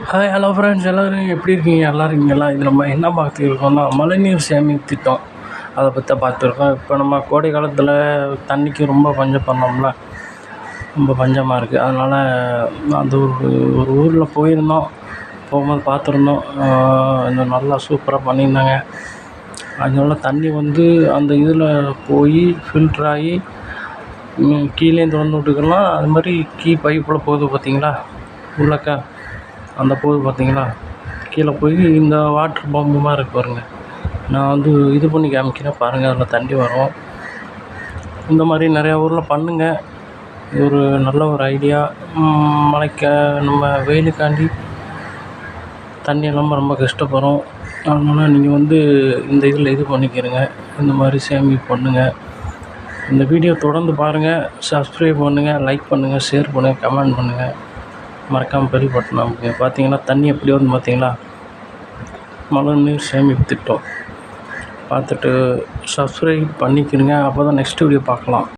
Hi hello friends, எல்லோரும் எப்படி இருக்கீங்க? நல்லா இருக்கீங்களா? இது நம்ம என்ன பார்த்துருக்கோம்னா மழைநீர் சேமிப்பு திட்டம், அதை பற்றி பார்த்துருக்கோம். இப்போ நம்ம கோடை காலத்தில் தண்ணிக்கு ரொம்ப பஞ்சம் பண்ணோம்ல, ரொம்ப பஞ்சமாக இருக்குது. அதனால் அந்த ஒரு ஊரில் போயிருந்தோம். போகும்போது பார்த்துருந்தோம். இன்னும் நல்லா சூப்பராக பண்ணியிருந்தாங்க. அதனால தண்ணி வந்து அந்த இதில் போய் ஃபில்ட்ராகி கீழேயும் திறந்து விட்டுக்கலாம். அது மாதிரி பைப்பில் போகுது பார்த்தீங்களா, உள்ளக்கா அந்த போகுது பார்த்தீங்களா, கீழே போய் இந்த வாட்ரு பம்பு மாதிரி இருக்கு பாருங்கள். நான் வந்து இது பண்ணி காமிக்கிறேன் பாருங்கள், அதில் தண்ணி வரும். இந்த மாதிரி நிறையா ஊரில் பண்ணுங்கள். இது ஒரு நல்ல ஒரு ஐடியா. நம்ம வெயிலுக்காண்டி தண்ணி இல்லாமல் ரொம்ப கஷ்டப்படுறோம். அதனால் நீங்கள் வந்து இந்த இதில் இது பண்ணிக்கிறங்க, இந்த மாதிரி சேமிப்பு பண்ணுங்கள். இந்த வீடியோ தொடர்ந்து பாருங்கள், சப்ஸ்கிரைப் பண்ணுங்கள், லைக் பண்ணுங்கள், ஷேர் பண்ணுங்கள், கமெண்ட் பண்ணுங்கள். மறக்காமல் பெல் பட்டன் அமுக்குங்க. பார்த்தீங்கன்னா தண்ணி எப்படி வந்து பார்த்தீங்களா, மழைநீர் சேமிப்பு திட்டம் பார்த்துட்டு சப்ஸ்கிரைப் பண்ணிக்கிறங்க. அப்போ தான் நெக்ஸ்ட் வீடியோ பார்க்கலாம்.